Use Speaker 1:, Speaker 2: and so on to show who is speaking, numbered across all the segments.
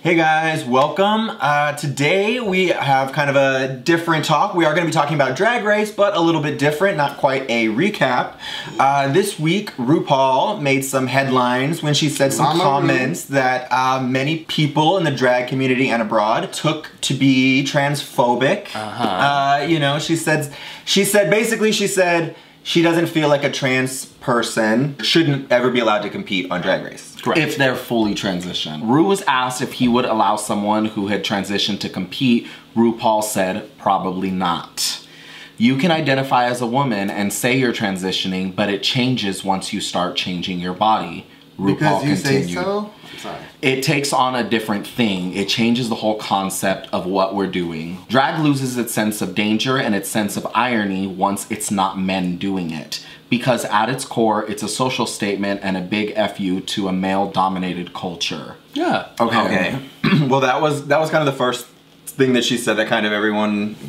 Speaker 1: Hey guys, welcome. Today we have kind of a different talk. We are going to be talking about Drag Race, but a little bit different, not quite a recap. This week, RuPaul made some headlines when she said some comments that many people in the drag community and abroad took to be transphobic. You know, she said she doesn't feel like a trans person shouldn't ever be allowed to compete on Drag Race.
Speaker 2: Correct. If they're fully transitioned. Ru was asked if he would allow someone who had transitioned to compete. RuPaul said, probably not. You can identify as a woman and say you're transitioning, but it changes once you start changing your body. RuPaul continued.
Speaker 3: Say so? Sorry.
Speaker 2: It takes on a different thing. It changes the whole concept of what we're doing. Drag loses its sense of danger and its sense of irony once it's not men doing it. Because at its core, it's a social statement and a big FU to a male-dominated culture.
Speaker 1: Yeah. Okay. Well, that was kind of the first thing that she said that kind of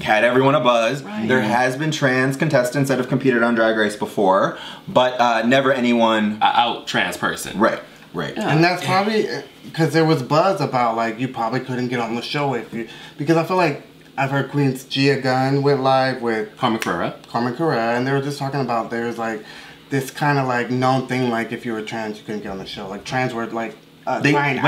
Speaker 1: had everyone a buzz. Right. There has been trans contestants that have competed on Drag Race before, but never anyone
Speaker 4: out trans person.
Speaker 1: Right. Right.
Speaker 3: Yeah. And that's probably because there was buzz about like you probably couldn't get on the show because I feel like I've heard Queen's Gia Gunn went live with
Speaker 4: Carmen Carrera,
Speaker 3: and they were just talking about there's like this kind of like known thing like if you were trans you couldn't get on the show, like trans were like
Speaker 2: they said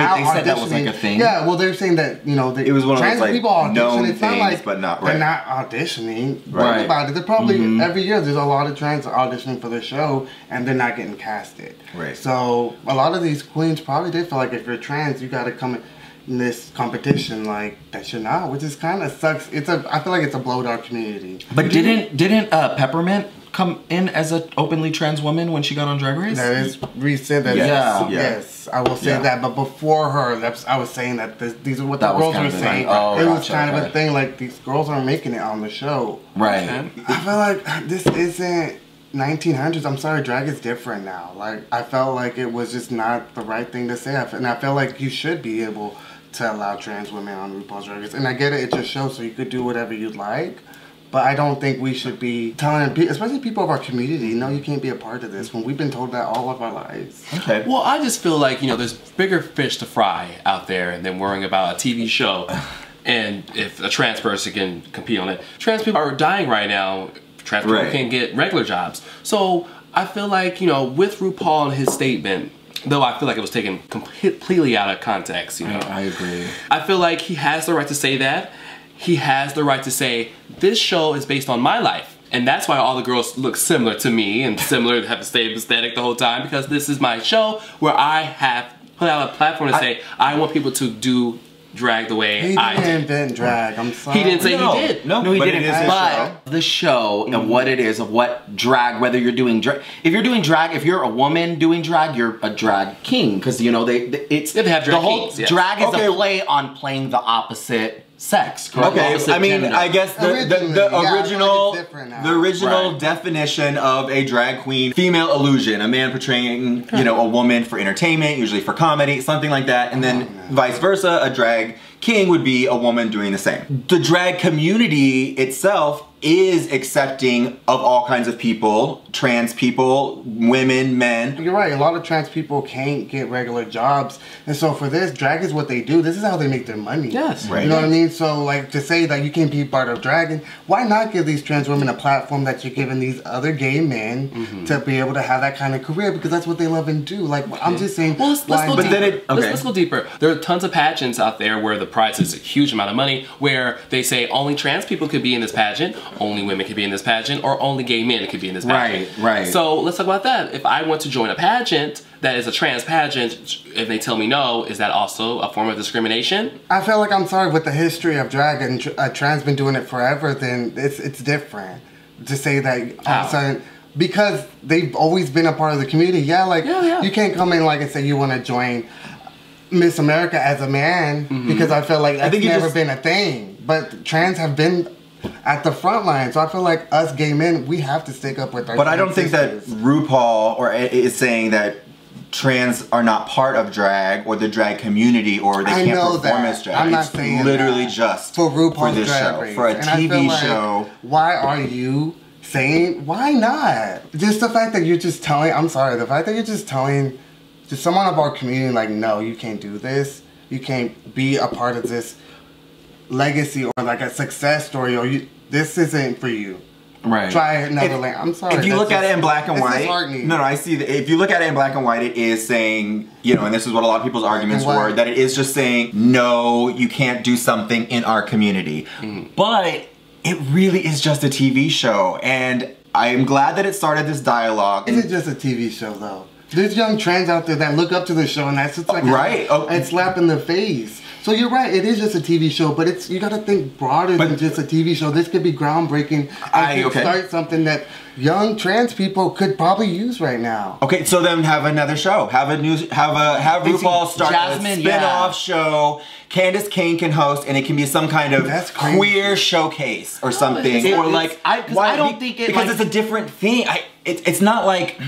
Speaker 2: that was like a thing.
Speaker 3: Yeah, well they're saying that
Speaker 1: it was one
Speaker 3: trans
Speaker 1: of those
Speaker 3: people
Speaker 1: like known
Speaker 3: audition. It's not like
Speaker 1: but not
Speaker 3: they're not auditioning.
Speaker 1: Right.
Speaker 3: Think about it. They're probably every year there's a lot of trans auditioning for the show and they're not getting casted.
Speaker 1: Right.
Speaker 3: So a lot of these queens probably did feel like if you're trans you got to come in this competition like that you're not, which is kind of sucks. I feel like it's a blow to our community.
Speaker 2: But didn't Peppermint come in as an openly trans woman when she got on Drag Race?
Speaker 3: That is recent. Yes, I will say that. But before her, I was saying that these are what the girls were saying. It was kind of a thing like these girls aren't making it on the show.
Speaker 2: Right.
Speaker 3: I feel like this isn't 1900s. I'm sorry, drag is different now. Like I felt like it was just not the right thing to say, and I feel like you should be able to allow trans women on RuPaul's Drag Race. And I get it, it's your show, so you could do whatever you'd like. But I don't think we should be telling, especially people of our community, no, you can't be a part of this when we've been told that all of our lives.
Speaker 1: Okay.
Speaker 4: Well, I just feel like, there's bigger fish to fry out there than worrying about a TV show. And if a trans person can compete on it. Trans people are dying right now. Trans people can't get regular jobs. So I feel like, with RuPaul and his statement, though I feel like it was taken completely out of context,
Speaker 2: I agree.
Speaker 4: I feel like he has the right to say that. He has the right to say, this show is based on my life. And that's why all the girls look similar to me and similar to have the same aesthetic the whole time, because this is my show where I have put out a platform to say, I want people to do drag the way I did.
Speaker 3: He didn't invent drag, I'm sorry.
Speaker 4: He didn't say he did.
Speaker 1: No,
Speaker 2: he didn't.
Speaker 1: But
Speaker 2: the show and what it is of what drag, whether you're doing drag, if you're a woman doing drag, you're a drag king, because they
Speaker 4: have drag kings, yes.
Speaker 2: Drag is a play on playing the opposite sex.
Speaker 1: Okay, I mean, I guess the original definition of a drag queen, female illusion, a man portraying, a woman for entertainment, usually for comedy, something like that, and then vice versa, a drag king would be a woman doing the same. The drag community itself is accepting of all kinds of people, trans people, women, men.
Speaker 3: You're right, a lot of trans people can't get regular jobs, and so for this, drag is what they do. This is how they make their money.
Speaker 4: Yes.
Speaker 3: Right. You know what I mean? So like to say that you can't be part of drag, why not give these trans women a platform that you're giving these other gay men to be able to have that kind of career, because that's what they love and do. Like I'm just saying,
Speaker 4: well, let's go deeper. There are tons of pageants out there where the prize is a huge amount of money, where they say only trans people could be in this pageant, only women could be in this pageant, or only gay men could be in this pageant.
Speaker 2: Right.
Speaker 4: So let's talk about that. If I want to join a pageant that is a trans pageant, if they tell me no, is that also a form of discrimination?
Speaker 3: I feel like, I'm sorry, with the history of drag and trans been doing it forever, then it's different to say that all of a sudden, because they've always been a part of the community. You can't come in like and say you want to join Miss America as a man, because I feel like that's never been a thing. But trans have been at the front line, so I feel like us gay men, we have to stick up with our.
Speaker 1: But I don't think that RuPaul is saying that trans are not part of drag or the drag community, or they can't perform as drag.
Speaker 3: I'm not saying
Speaker 1: literally just
Speaker 3: for RuPaul's
Speaker 1: for this
Speaker 3: Drag
Speaker 1: show,
Speaker 3: Race.
Speaker 1: for a TV show.
Speaker 3: Why are you saying why not? Just the fact that you're just telling. I'm sorry, the fact that you're just telling just someone of our community like, no, you can't do this. you can't be a part of this legacy or like a success story, or this isn't for you.
Speaker 1: Right.
Speaker 3: Try another lane. I'm sorry.
Speaker 1: If you look at it in black and white,
Speaker 3: no,
Speaker 1: I see that. If you look at it in black and white, it is saying, you know, and this is what a lot of people's arguments were, that it is just saying, no, you can't do something in our community. But it really is just a TV show, and I am glad that it started this dialogue.
Speaker 3: Is it just a TV show though? There's young trans out there that look up to the show, and that's just like a slap in the face. So you're right, it is just a TV show, but you gotta think broader than just a TV show. This could be groundbreaking and start something that young trans people could probably use right now.
Speaker 1: Okay, so then have another show. Have RuPaul start a spin-off show. Candace Kane can host, and it can be some kind of queer showcase or something. Or like,
Speaker 2: I don't think it,
Speaker 1: because it's a different thing. It's not like.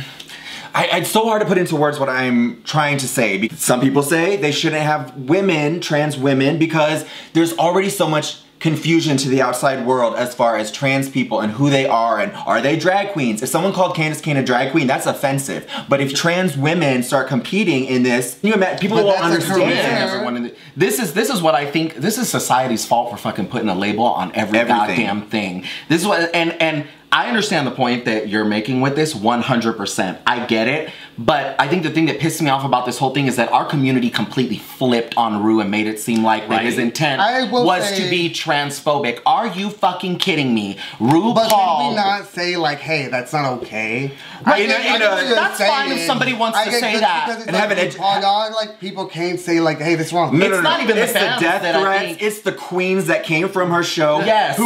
Speaker 1: It's so hard to put into words what I'm trying to say. Some people say they shouldn't have women, trans women, because there's already so much confusion to the outside world as far as trans people and who they are and are they drag queens. If someone called Candace Kane a drag queen, that's offensive. But if trans women start competing in this, people won't understand.
Speaker 2: This is what I think. This is society's fault for fucking putting a label on everything. Goddamn thing. This is what and I understand the point that you're making with this 100%. I get it. But I think the thing that pissed me off about this whole thing is that our community completely flipped on Ru and made it seem like that his intent was to be transphobic. Are you fucking kidding me? RuPaul.
Speaker 3: But can we not say like, hey, that's not okay?
Speaker 2: Right, that's fine if somebody wants to say that.
Speaker 3: And have an like people can't say like, hey, this is wrong.
Speaker 1: It's not even the death threats. It's the queens that came from her show.
Speaker 2: Yes.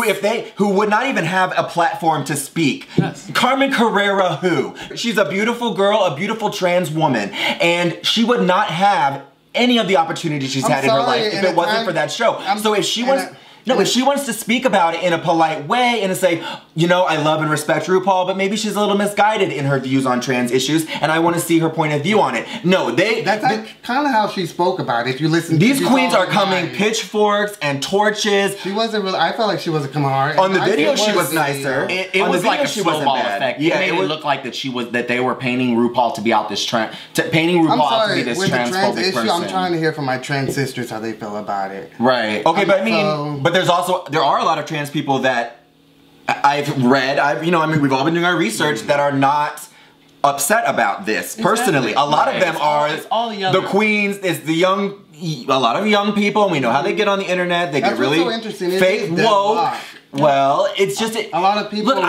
Speaker 1: Who would not even have a platform to speak. Yes. Carmen Carrera, she's a beautiful girl, a beautiful trans woman, and she would not have any of the opportunities she's had in her life if it wasn't for that show. So if she wants, if she wants to speak about it in a polite way and to say, you know, I love and respect RuPaul, but maybe she's a little misguided in her views on trans issues, and I want to see her point of view on it. No, that's
Speaker 3: kind of how she spoke about it. If you listen,
Speaker 1: these queens are coming pitchforks and torches.
Speaker 3: She wasn't really. I felt like she wasn't coming hard.
Speaker 1: On the video, she was nicer.
Speaker 2: It was like a snowball effect. Yeah, it made it look like that they were painting RuPaul to be out this painting RuPaul out to be this transphobic person.
Speaker 3: I'm trying to hear from my trans sisters how they feel about it.
Speaker 1: Right. Okay, but I mean, but there are a lot of trans people that I've read, we've all been doing our research that are not upset about this personally. A lot of them are the queens, a lot of young people, and we know how they get on the internet. They get really fake woke. Well, it's just
Speaker 3: a lot of people.
Speaker 1: Look,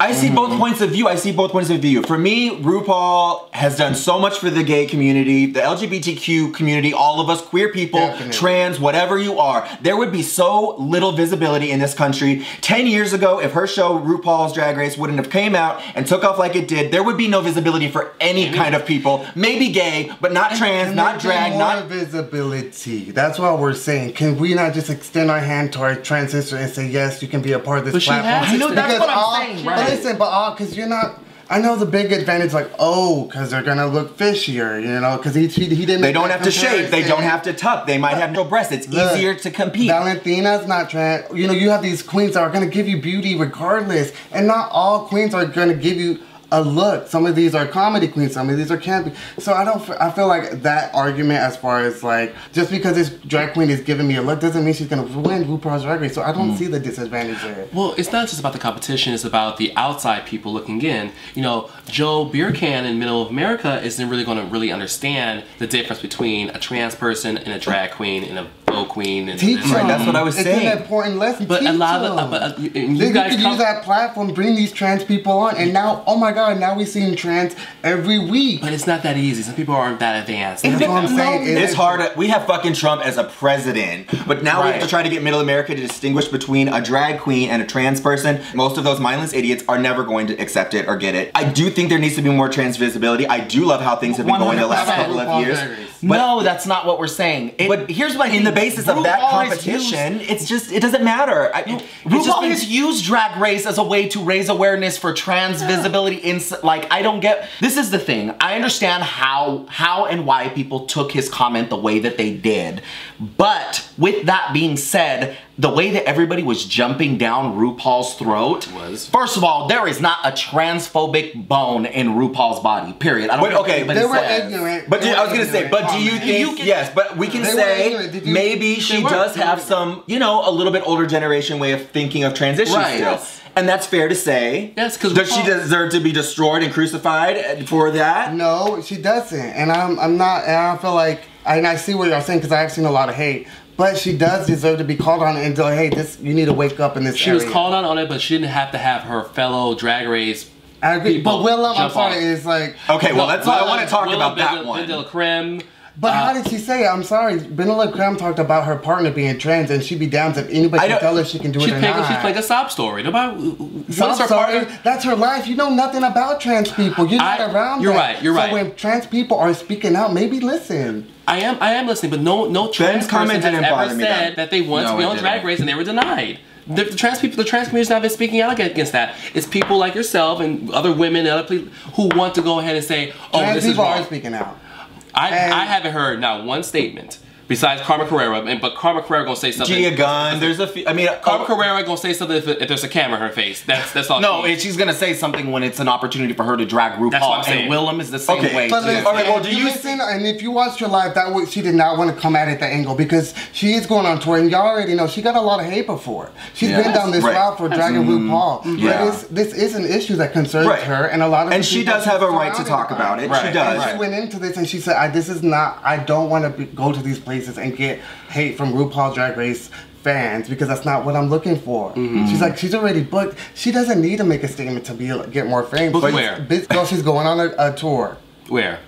Speaker 1: I see both points of view. For me, RuPaul has done so much for the gay community, the LGBTQ community, all of us, queer people, trans, whatever you are. There would be so little visibility in this country. 10 years ago, if her show, RuPaul's Drag Race, wouldn't have came out and took off like it did, there would be no visibility for any kind of people. Maybe gay, but not trans, not drag, not
Speaker 3: visibility. That's what we're saying. Can we not just extend our hand to our trans sister and say, yes, you can be a part of this platform?
Speaker 2: That's what I'm saying.
Speaker 3: But listen, because you're not. I know the big advantage, like, because they're gonna look fishier, you know, because he didn't.
Speaker 1: They don't have to shave. They don't have to tuck. They might have no breasts. It's easier to compete.
Speaker 3: Valentina's not trans. You know, you have these queens that are gonna give you beauty regardless, and not all queens are gonna give you a look. Some of these are comedy queens, some of these are campy. So I feel like that argument as far as like, just because this drag queen is giving me a look doesn't mean she's gonna win RuPaul's Drag Race. So I don't see the disadvantage there.
Speaker 4: Well, it's not just about the competition, it's about the outside people looking in. You know, Joe Beercan in Middle of America isn't really gonna understand the difference between a trans person and a drag queen and a queen and
Speaker 1: that's what I was saying.
Speaker 3: It's an important lesson.
Speaker 4: But a lot of you guys
Speaker 3: could use that platform, bring these trans people on, and now, oh my god, now we're seeing trans every week.
Speaker 4: But it's not that easy. Some people aren't that advanced.
Speaker 3: That's what I'm saying.
Speaker 1: It's hard. We have fucking Trump as a president, but now we have to try to get Middle America to distinguish between a drag queen and a trans person. Most of those mindless idiots are never going to accept it or get it. I do think there needs to be more trans visibility. I do love how things have been going the last couple of years.
Speaker 2: No, that's not what we're saying.
Speaker 1: But here's what in the basis of that competition, it doesn't matter.
Speaker 2: RuPaul has used Drag Race as a way to raise awareness for trans visibility. I don't get. This is the thing. I understand how and why people took his comment the way that they did. But with that being said, the way that everybody was jumping down RuPaul's throat was, first of all, there is not a transphobic bone in RuPaul's body, period. I don't care what anybody
Speaker 3: they were
Speaker 2: says.
Speaker 3: ignorant.
Speaker 2: But
Speaker 1: I was gonna say, but do you think, yes, but we can say maybe she does have some, you know, a little bit older generation way of thinking of transition still.
Speaker 2: Yes.
Speaker 1: And that's fair to say.
Speaker 4: Yes, because
Speaker 1: does she deserve to be destroyed and crucified for that?
Speaker 3: No, she doesn't. And I'm not, and I feel like, and I see what you're saying because I've seen a lot of hate. But she does deserve to be called on and go, hey, you need to wake up in this
Speaker 4: area. She was called on it, but she didn't have to have her fellow Drag Race.
Speaker 3: I agree. But Willem, I'm sorry, is like...
Speaker 1: Okay, well, that's why I want to talk about that one.
Speaker 4: Creme.
Speaker 3: But how did she say it? I'm sorry. Benilla Creme talked about her partner being trans, and she'd be down if anybody can tell her she can do it or not.
Speaker 4: She's playing a sob story.
Speaker 3: Sob story? That's her life. You know nothing about trans people. You're not around
Speaker 4: You're right. You're right.
Speaker 3: So when trans people are speaking out, maybe listen.
Speaker 4: I am listening, but no trans person has ever said that they want to be on Drag Race and they were denied. The trans community's not been speaking out against that. It's people like yourself and other women and other people who want to go ahead and say, "Oh,
Speaker 3: trans
Speaker 4: this is wrong."
Speaker 3: People are speaking out.
Speaker 4: I haven't heard not one statement besides Carmen Carrera, but Carmen Carrera gonna say something.
Speaker 1: Gia Gunn, there's a few. I mean,
Speaker 4: Carmen Carrera gonna say something if there's a camera in her face. That's all.
Speaker 2: No, she's gonna say something when it's an opportunity for her to drag RuPaul.
Speaker 4: That's what I'm saying.
Speaker 2: And Willem is the same way.
Speaker 3: But listen,
Speaker 1: all right, well, do you
Speaker 3: listen? And if you watched her live, she did not want to come at it that angle because she is going on tour, and y'all already know she got a lot of hate before. She's been down this route for dragging RuPaul.
Speaker 1: Yeah.
Speaker 3: But this is an issue that concerns her, and a lot of.
Speaker 1: And she does have a right to talk about it. She does.
Speaker 3: And she went into this and she said, "This is not. I don't want to go to these places and get hate from RuPaul's Drag Race fans because that's not what I'm looking for." She's like, she's already booked. She doesn't need to make a statement to get more fame.
Speaker 4: But where?
Speaker 3: Girl, she's going on a tour.
Speaker 4: Where?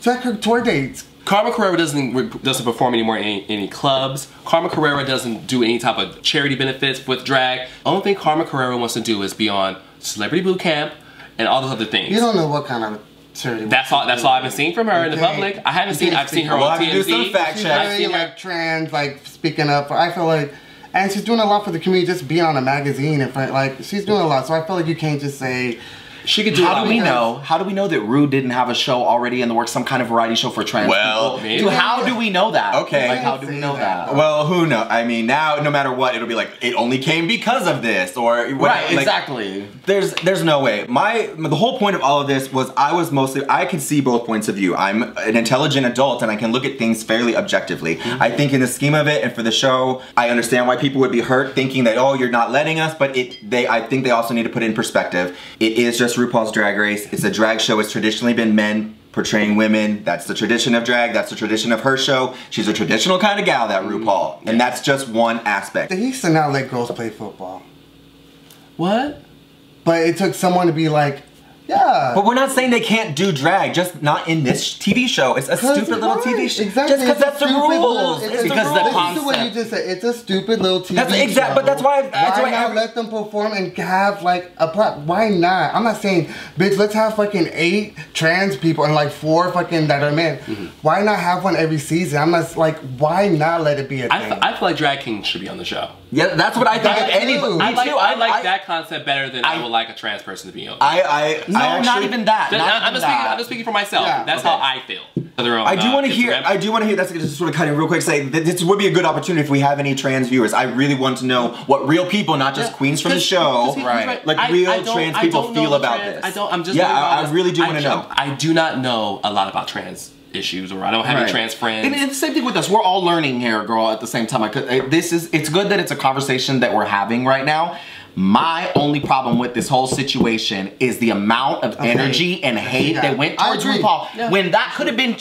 Speaker 3: Check her tour dates.
Speaker 4: Carmen Carrera doesn't perform anymore in any clubs. Carmen Carrera doesn't do any type of charity benefits with drag. Only thing Carmen Carrera wants to do is be on Celebrity Boot Camp and all those other things.
Speaker 3: You don't know what kind of charity.
Speaker 4: That's all I've been seeing from her in the public. I've seen her on TMZ.
Speaker 1: Do some fact check.
Speaker 3: She's very like trans, like speaking up. I feel like, and she's doing a lot for the community. Just being on a magazine and like she's doing a lot. So I feel like you can't just say.
Speaker 2: She could do. How do we know? How do we know that Ru didn't have a show already in the works, some kind of variety show for trans people? Dude, how do we know that?
Speaker 1: Okay.
Speaker 2: Like, how do we know that?
Speaker 1: Well, who knows? I mean, now no matter what, it'll be like it only came because of this, or
Speaker 2: right?
Speaker 1: Like,
Speaker 2: exactly.
Speaker 1: There's no way. The whole point of all of this was I could see both points of view. I'm an intelligent adult and I can look at things fairly objectively. I think in the scheme of it and for the show, I understand why people would be hurt thinking that, oh, you're not letting us, but I think they also need to put it in perspective. It is just RuPaul's Drag Race. It's a drag show. It's traditionally been men portraying women. That's the tradition of drag. That's the tradition of her show. She's a traditional kind of gal, that RuPaul. And that's just one aspect.
Speaker 3: They used to not let girls play football.
Speaker 4: What?
Speaker 3: But it took someone to be like, yeah.
Speaker 1: But we're not saying they can't do drag, just not in this TV show. It's a stupid little TV show.
Speaker 3: Exactly.
Speaker 1: Just because that's the rules.
Speaker 2: It's because the concept.
Speaker 3: This is what you just said. It's a stupid little TV show.
Speaker 1: But that's why.
Speaker 3: Why not let them perform and have like a plot? Why not? I'm not saying, bitch, let's have fucking 8 trans people and like 4 fucking that are men. Why not have one every season? I'm not like, why not let it be a thing?
Speaker 4: I feel like drag kings should be on the show.
Speaker 1: Yeah, that's what I think of anybody.
Speaker 4: I like that concept better than I would like a trans person to be on.
Speaker 2: Not even that.
Speaker 4: I'm just speaking for myself.
Speaker 3: Yeah,
Speaker 4: that's how I feel.
Speaker 1: I do want to hear. That's just sort of kind of real quick. Say that this would be a good opportunity if we have any trans viewers. I really want to know what real people, not just queens from the show,
Speaker 2: right?
Speaker 1: Like real trans people feel about this. I really do want to know.
Speaker 4: I do not know a lot about trans issues, or I don't have any trans friends.
Speaker 2: And the same thing with us. We're all learning here, girl, at the same time. It's good that it's a conversation that we're having right now. My only problem with this whole situation is the amount of energy and hate that went towards RuPaul. Yeah. When that could have been,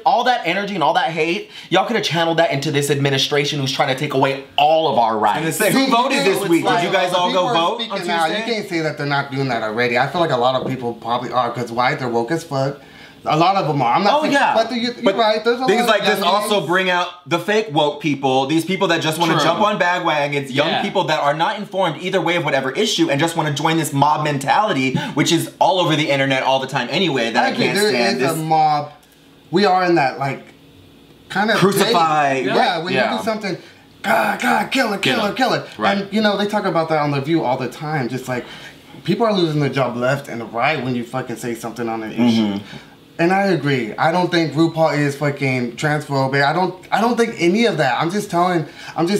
Speaker 2: all that energy and all that hate, y'all could have channeled that into this administration who's trying to take away all of our rights.
Speaker 1: And who voted this week? Did you guys all go vote on Tuesday?
Speaker 3: You can't say that they're not doing that already. I feel like a lot of people probably are, because why? They're woke as fuck. A lot of them are. I'm not saying, but you're right. There's a
Speaker 1: things
Speaker 3: lot
Speaker 1: like this also bring out the fake woke people, these people that just want to jump on bandwagons, young people that are not informed either way of whatever issue and just want to join this mob mentality, which is all over the internet all the time anyway, that I can't stand.
Speaker 3: There is a mob. We are in that, like, kind of
Speaker 1: crucify.
Speaker 3: Yeah, when you do something, God, kill it.
Speaker 4: Right.
Speaker 3: And, you know, they talk about that on The View all the time, just like, people are losing their job left and right when you fucking say something on an issue. And I agree. I don't think RuPaul is fucking transphobic. I don't think any of that. I'm just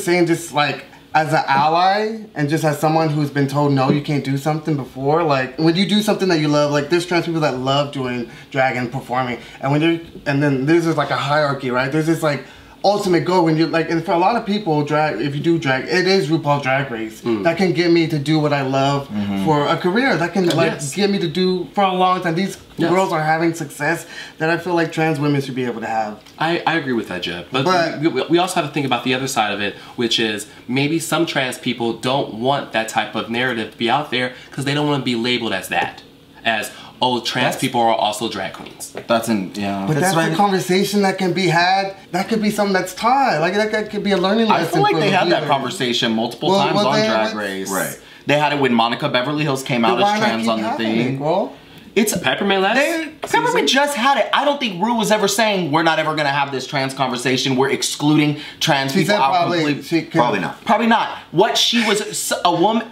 Speaker 3: saying, just like, as an ally and just as someone who's been told no, you can't do something before, like when you do something that you love, like there's trans people that love doing drag and performing, and then there's just like a hierarchy, right? There's this like ultimate goal when you're like, and for a lot of people, drag, if you do drag, it is RuPaul's Drag Race that can get me to do what I love for a career, that can like get me to do for a long time. These girls are having success that I feel like trans women should be able to have.
Speaker 4: I agree with that, Jeb. But we also have to think about the other side of it, which is maybe some trans people don't want that type of narrative to be out there because they don't want to be labeled as that. As, oh, trans people are also drag queens.
Speaker 1: But that's
Speaker 3: a conversation that can be had. That could be something that's taught. Like that could be a learning lesson.
Speaker 2: I feel like they had that conversation multiple times on Drag Race.
Speaker 1: Right.
Speaker 2: They had it when Monica Beverly Hills came out as trans on the thing.
Speaker 3: Bro?
Speaker 2: It's
Speaker 4: Peppermint
Speaker 2: Peppermint just had it. I don't think Ru was ever saying we're not ever gonna have this trans conversation. We're excluding trans people out completely.
Speaker 1: Probably not.
Speaker 2: Probably not. What she was a woman.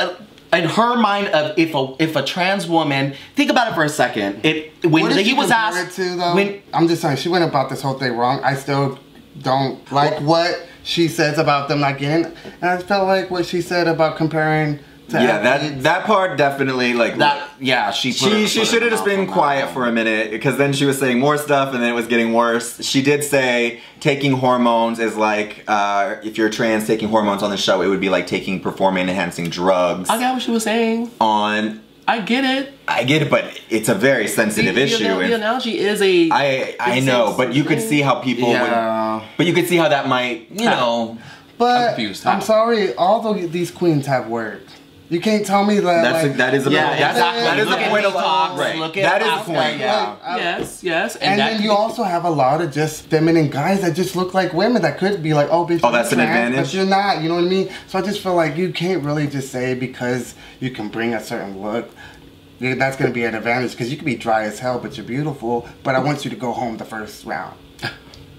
Speaker 2: In her mind of if a trans woman, think about it for a second. When he was asked,
Speaker 3: I'm just saying she went about this whole thing wrong. I still don't like what she says about them not getting, and I felt like what she said about comparing.
Speaker 1: That part definitely like
Speaker 2: that. Yeah, she
Speaker 1: should have just been quiet for a minute because then she was saying more stuff and then it was getting worse. She did say taking hormones is like if you're trans taking hormones on the show, it would be like taking performance enhancing drugs.
Speaker 4: I got what she was saying. I get it, but it's a very sensitive issue. The analogy is a.
Speaker 1: I know, but you could see how people would. But you could see how that might, you know.
Speaker 3: But I'm sorry, all these queens have worked. You can't tell me that.
Speaker 1: That is a point of
Speaker 2: talk.
Speaker 1: Right. That is a point.
Speaker 4: Yes.
Speaker 3: And then you also have a lot of just feminine guys that just look like women that could be like, oh, bitch,
Speaker 1: that's an advantage.
Speaker 3: But you're not. You know what I mean? So I just feel like you can't really just say because you can bring a certain look, that's gonna be an advantage because you can be dry as hell, but you're beautiful. But I want you to go home the first round.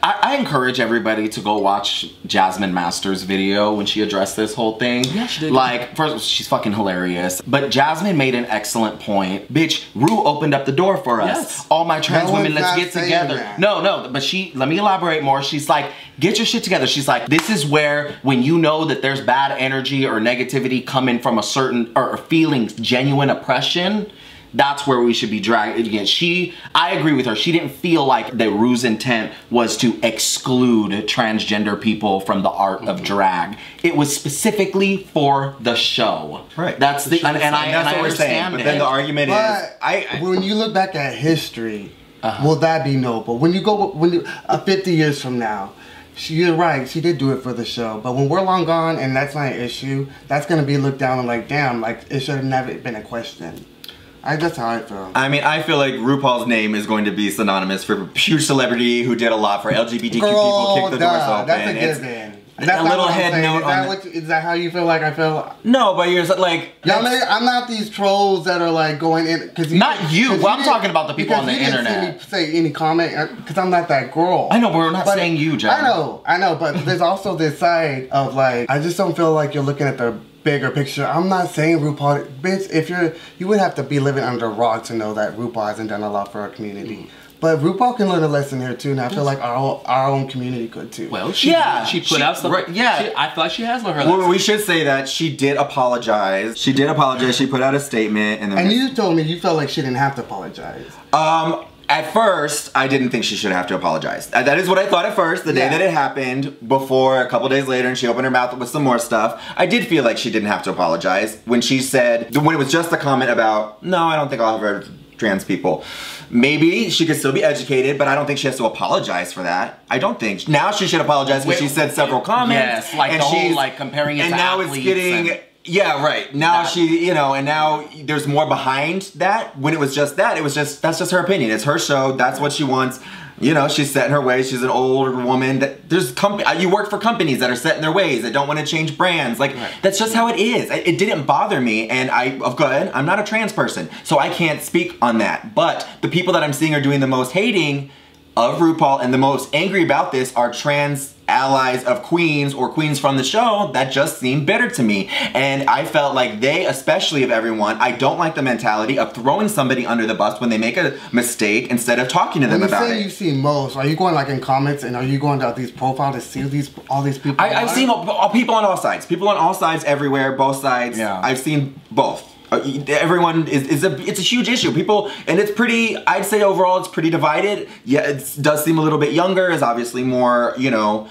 Speaker 2: I encourage everybody to go watch Jasmine Masters' video when she addressed this whole thing.
Speaker 4: Yeah, she did.
Speaker 2: Like, first, she's fucking hilarious. But Jasmine made an excellent point. Bitch, Ru opened up the door for us.
Speaker 4: Yes.
Speaker 2: All my trans women, let's get together.
Speaker 3: That.
Speaker 2: No, but let me elaborate more. She's like, get your shit together. She's like, this is where, when you know that there's bad energy or negativity coming from a certain, or feeling genuine oppression, that's where we should be dragged again. I agree with her. She didn't feel like that Ru's intent was to exclude transgender people from the art of drag. It was specifically for the show.
Speaker 1: Right.
Speaker 2: That's the and I understand.
Speaker 1: But then the argument
Speaker 3: is, when you look back at history, will that be noble? When you 50 years from now, you're right, she did do it for the show. But when we're long gone and that's not an issue, that's gonna be looked down on like, damn, like it should have never been a question. That's how I feel. I
Speaker 1: mean, I feel like RuPaul's name is going to be synonymous for huge celebrity who did a lot for LGBTQ people, kick the doors open.
Speaker 3: That's a given.
Speaker 1: That's a little head note.
Speaker 3: Is that how you feel like I feel?
Speaker 1: No, but you're like...
Speaker 3: I'm not these trolls that are like going in...
Speaker 2: Not you. Well, I'm talking about the people on the internet.
Speaker 3: You didn't say any comment, because I'm not that girl.
Speaker 2: I know, but we're not saying you, Jack.
Speaker 3: I know, but there's also this side of like, I just don't feel like you're looking at the bigger picture. I'm not saying RuPaul, bitch, you would have to be living under a rock to know that RuPaul hasn't done a lot for our community. But RuPaul can learn a lesson here too, and I feel like our own community could too.
Speaker 4: Well, she put out some. Right, I feel like she has learned her lesson.
Speaker 1: Well, we should say that she did apologize. She did apologize. She put out a statement,
Speaker 3: and you told me you felt like she didn't have to apologize.
Speaker 1: At first, I didn't think she should have to apologize. That is what I thought at first, the day that it happened. Before, a couple days later, and she opened her mouth with some more stuff, I did feel like she didn't have to apologize. When she said, when it was just a comment about, no, I don't think I'll ever trans people. Maybe she could still be educated, but I don't think she has to apologize for that. I don't think. Now she should apologize because she said several comments.
Speaker 2: Yes, like the whole, like, comparing it to
Speaker 1: now it's getting... Yeah, right. Now she, and now there's more behind that. When it was just that, that's just her opinion. It's her show. That's what she wants. She's set in her ways. She's an older woman. You work for companies that are set in their ways, that don't want to change brands. Like, that's just how it is. It didn't bother me, and I'm not a trans person, so I can't speak on that. But the people that I'm seeing are doing the most hating of RuPaul and the most angry about this are trans allies of queens or queens from the show that just seem bitter to me. And I felt like they, especially of everyone, I don't like the mentality of throwing somebody under the bus when they make a mistake instead of talking to them about it.
Speaker 3: When you say you see most, are you going like in comments and are you going to these profiles to see all these people?
Speaker 1: I've seen people on all sides. People on all sides everywhere, both sides. Yeah. I've seen both. Everyone it's a huge issue. People, and it's pretty, I'd say overall it's pretty divided. Yeah, it does seem a little bit younger, is obviously more, you know,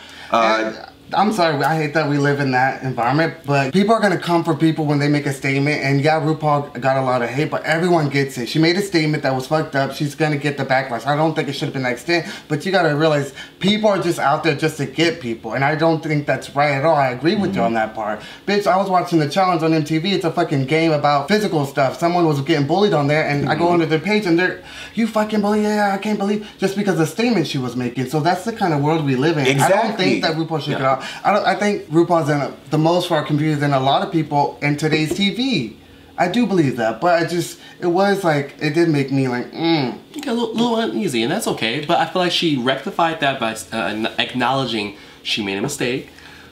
Speaker 3: I'm sorry, I hate that we live in that environment, but people are gonna come for people when they make a statement, and yeah, RuPaul got a lot of hate, but everyone gets it. She made a statement that was fucked up, she's gonna get the backlash. I don't think it should have been that extent, but you gotta realize, people are just out there just to get people, and I don't think that's right at all. I agree with you on that part. Bitch, I was watching the challenge on MTV, it's a fucking game about physical stuff. Someone was getting bullied on there, and I go under their page, and they're, you fucking bully, yeah, I can't believe, just because of the statement she was making. So that's the kind of world we live in.
Speaker 1: Exactly.
Speaker 3: I don't think that RuPaul should get out. I think RuPaul's done the most for our community than a lot of people in today's TV. I do believe that, but it was like, it did make me like,
Speaker 4: You get a little uneasy, and that's okay, but I feel like she rectified that by acknowledging she made a mistake.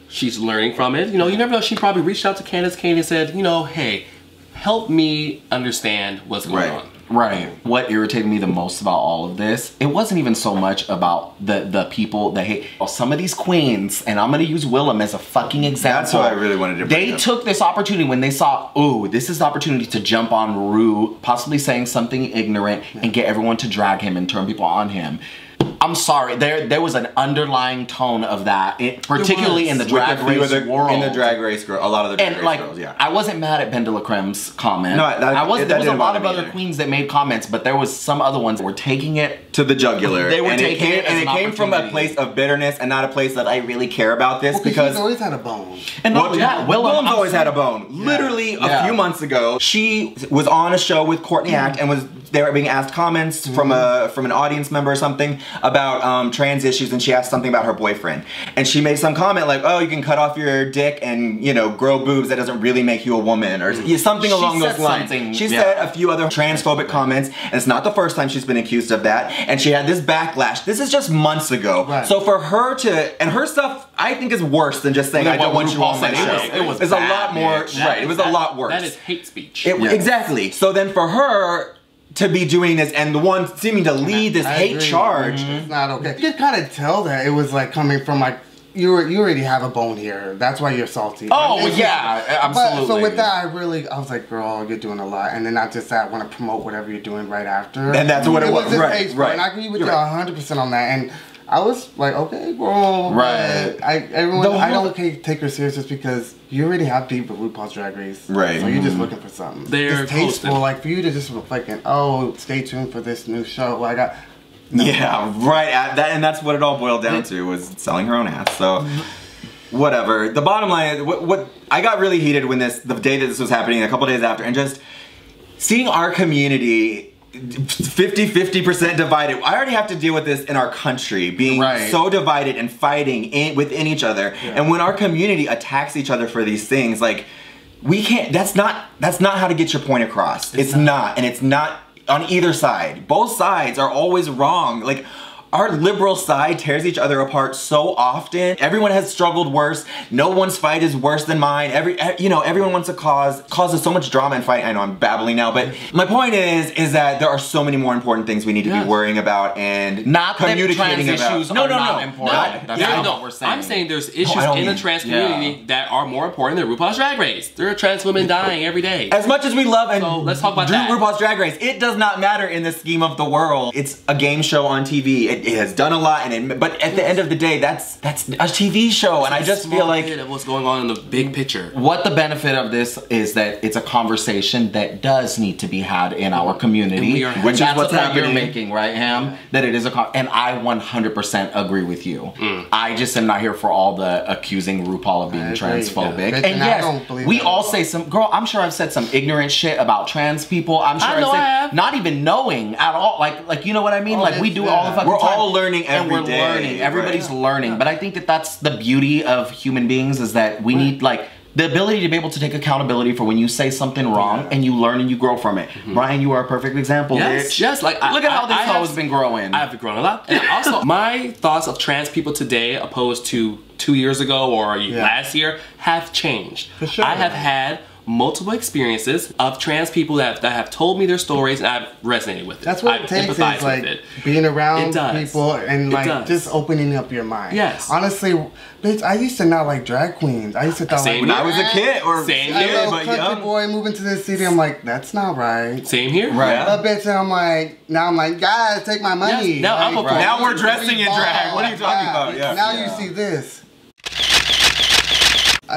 Speaker 4: She's learning from it. You know, you never know, she probably reached out to Candace Kane and said, you know, hey, help me understand what's going on.
Speaker 2: Right. What irritated me the most about all of this, it wasn't even so much about the people that hate. Well, some of these queens, and I'm gonna use Willem as a fucking example.
Speaker 1: That's what I really wanted to bring
Speaker 2: They took this opportunity when they saw, ooh, this is the opportunity to jump on Ru, possibly saying something ignorant, and get everyone to drag him and turn people on him. I'm sorry, there was an underlying tone of that, particularly in the drag race world.
Speaker 1: In the drag race girl, a lot of the drag race girls, yeah.
Speaker 2: I wasn't mad at Ben de la Creme's comment. No, there was a lot of other queens that made comments, but there was some other ones that were taking it
Speaker 1: to the jugular.
Speaker 2: They were taking it,
Speaker 1: and it came from a place of bitterness and not a place that I really care about this, because
Speaker 3: she's always had a bone.
Speaker 2: And
Speaker 1: Willem's always had a bone. Literally a few months ago, she was on a show with Courtney Act and was there being asked comments from an audience member or something about trans issues, and she asked something about her boyfriend, and she made some comment like, oh, you can cut off your dick and, you know, grow boobs, that doesn't really make you a woman, or something along those lines. She said a few other transphobic comments, and it's not the first time she's been accused of that, and she had this backlash. This is just months ago. Right. So for her to, and her stuff I think is worse than just saying I don't want you on my show. It was a lot more, right, it was a lot worse.
Speaker 4: That is hate speech.
Speaker 1: Exactly. So then for her to be doing this, and the one seeming to lead this hate charge.
Speaker 3: It's not okay. You could kind of tell that it was like coming from like, you already have a bone here. That's why you're salty.
Speaker 2: Oh, yeah, absolutely.
Speaker 3: So with that, I was like, girl, you're doing a lot. And then not just that, I want to promote whatever you're doing right after.
Speaker 1: And that's what it was. Right.
Speaker 3: And I agree with you 100% on that. And I was like, okay, bro.
Speaker 2: Right.
Speaker 3: I don't take her serious just because you already have beef with RuPaul's Drag Race.
Speaker 1: Right.
Speaker 3: So you're just looking for something.
Speaker 4: They're
Speaker 3: it's tasteful. Like for you to just fucking, oh, stay tuned for this new show. I got.
Speaker 1: No. Yeah, right. And that's what it all boiled down to, was selling her own ass. So, whatever. The bottom line is, what I got really heated when the day that this was happening, a couple days after, and just seeing our community 50% divided. I already have to deal with this in our country, being so divided and fighting within each other. Yeah. And when our community attacks each other for these things, like, we can't, that's not how to get your point across. It's not, and it's not on either side. Both sides are always wrong. Like, our liberal side tears each other apart so often. Everyone has struggled worse. No one's fight is worse than mine. Everyone wants to causes so much drama and fight. I know I'm babbling now, but my point is that there are so many more important things we need to be worrying about and
Speaker 2: not
Speaker 1: communicating about.
Speaker 2: Issues not important.
Speaker 4: That's not what we're saying. I'm saying there's issues in the trans community that are more important than RuPaul's Drag Race. There are trans women dying every day.
Speaker 1: As much as we love and
Speaker 4: let's talk about that.
Speaker 1: RuPaul's Drag Race, it does not matter in the scheme of the world. It's a game show on TV. It has done a lot, but at the end of the day, that's a TV show, and I just feel like
Speaker 4: what's going on in the big picture.
Speaker 2: What the benefit of this is that it's a conversation that does need to be had in our community, which is what's happening. You're making, right, Ham? That it is and I 100% agree with you. I just am not here for all the accusing RuPaul of being transphobic. And yes, we all say some. Girl, I'm sure I've said some ignorant shit about trans people. I'm sure I have not even knowing at all. Like you know what I mean? Like we do all the fucking time.
Speaker 1: We're all learning every
Speaker 2: and we're
Speaker 1: day.
Speaker 2: learning. Everybody's learning. But I think that that's the beauty of human beings, is that we need, like, The ability to be able to take accountability for when you say something wrong and you learn and you grow from it. Ryan, you are a perfect example, bitch.
Speaker 4: Yes, like
Speaker 2: look at how this hoe has been growing.
Speaker 4: I've grown a lot. And also, my thoughts of trans people today opposed to 2 years ago or last year have changed.
Speaker 3: For sure.
Speaker 4: I have had multiple experiences of trans people that have told me their stories and I've resonated with it.
Speaker 3: That's what it takes, is like being around people and like just opening up your mind.
Speaker 4: Yes.
Speaker 3: Honestly, bitch, I used to not like drag queens. I used to thought like
Speaker 1: when I was a kid or
Speaker 4: same
Speaker 3: a
Speaker 4: here,
Speaker 3: little
Speaker 1: but
Speaker 3: country
Speaker 1: young
Speaker 3: boy moving to this city. I'm like, that's not right.
Speaker 4: Same here.
Speaker 1: Right.
Speaker 3: But bitch, now I'm like, guys, take my money.
Speaker 4: Yes, now I'm
Speaker 3: like,
Speaker 1: Now we're dressing in drag. What are you talking about? Yeah.
Speaker 3: Now you see this.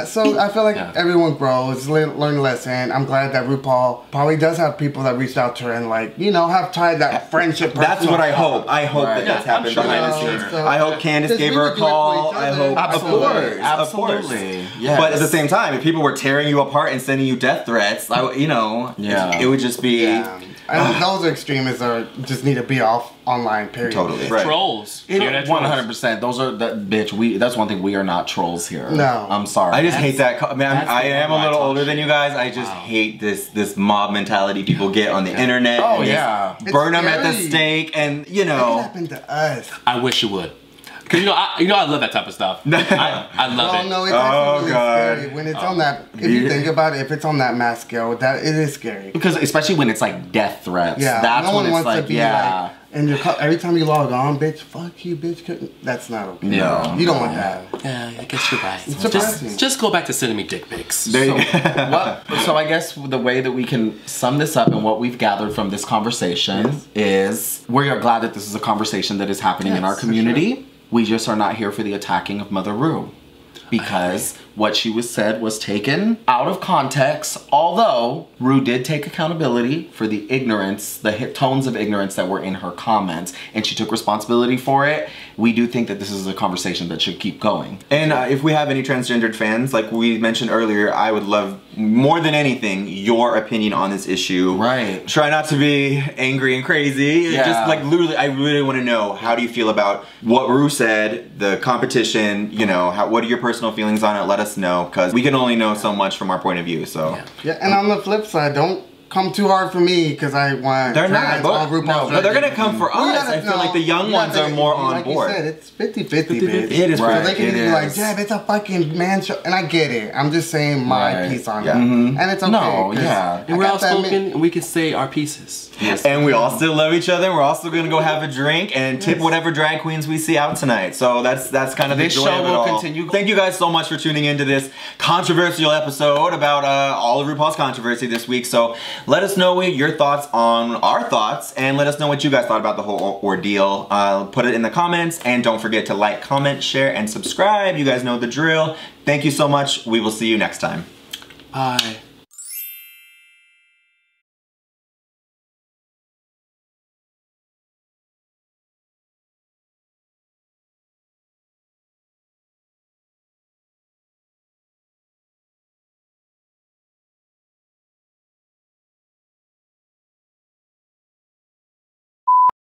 Speaker 3: So I feel like everyone grows, learn a lesson. I'm glad that RuPaul probably does have people that reached out to her and like, you know, have tried that friendship.
Speaker 1: That's what I hope. I hope that that's happened behind the scenes. I hope Candace gave her a call. I hope,
Speaker 2: Absolutely.
Speaker 1: of course.
Speaker 2: Yes.
Speaker 1: But at the same time, if people were tearing you apart and sending you death threats, you know, it would just be.
Speaker 3: And those extremists just need to be off online. Period.
Speaker 1: Totally.
Speaker 4: Right. Trolls.
Speaker 2: 100%. Those are bitch. That's one thing. We are not trolls here.
Speaker 3: No,
Speaker 2: I'm sorry.
Speaker 1: I just hate that. Man, I am a little older than you guys. I just hate this mob mentality people get on the internet.
Speaker 2: Oh yeah,
Speaker 1: burn them at the stake, and you know.
Speaker 3: What happened to us?
Speaker 4: I wish it would. Cause you know I love that type of stuff. I love it.
Speaker 3: No, it's actually really scary when it's on that. If you think about it, if it's on that mass scale, it is scary.
Speaker 2: Because especially when it's like death threats.
Speaker 3: Yeah,
Speaker 2: that's
Speaker 3: no
Speaker 2: when
Speaker 3: one
Speaker 2: it's
Speaker 3: wants
Speaker 2: like
Speaker 3: to be like. And every time you log on, bitch, fuck you, bitch. That's not okay.
Speaker 2: No,
Speaker 3: you don't want that.
Speaker 4: Yeah, I guess you're right.
Speaker 3: It's
Speaker 4: just go back to sending me dick pics.
Speaker 2: So I guess the way that we can sum this up and what we've gathered from this conversation is we are glad that this is a conversation that is happening in our community. Sure. We just are not here for the attacking of Mother Ru. Because what she said was taken out of context, although Ru did take accountability for the ignorance, the tones of ignorance that were in her comments, and she took responsibility for it. We do think that this is a conversation that should keep going.
Speaker 1: And if we have any transgendered fans, like we mentioned earlier, I would love more than anything your opinion on this issue.
Speaker 2: Right.
Speaker 1: Try not to be angry and crazy.
Speaker 2: Yeah.
Speaker 1: Just like literally, I really want to know, how do you feel about what Ru said, the competition, you know, what are your personal feelings on it? Let us know, because we can only know so much from our point of view. So
Speaker 3: yeah, and on the flip side, don't come too hard for me because I want.
Speaker 1: They're not. No, they're gonna come for us. I feel like the young ones are more on board.
Speaker 3: Like you said, it's 50-50, bitch.
Speaker 1: It is
Speaker 3: right. So they can
Speaker 1: be
Speaker 3: like, Jeb, it's a fucking man show, and I get it. I'm just saying my piece on it, and it's okay.
Speaker 2: No, yeah,
Speaker 4: and we're outspoken, and we can say our pieces.
Speaker 1: Yes. And we all still love each other. We're also gonna go have a drink and tip whatever drag queens we see out tonight. So that's kind of the joy of it all. Continue. Thank you guys so much for tuning into this controversial episode about all of RuPaul's controversy this week. So let us know your thoughts on our thoughts, and let us know what you guys thought about the whole ordeal. Put it in the comments, and don't forget to like, comment, share, and subscribe. You guys know the drill. Thank you so much. We will see you next time.
Speaker 4: Bye.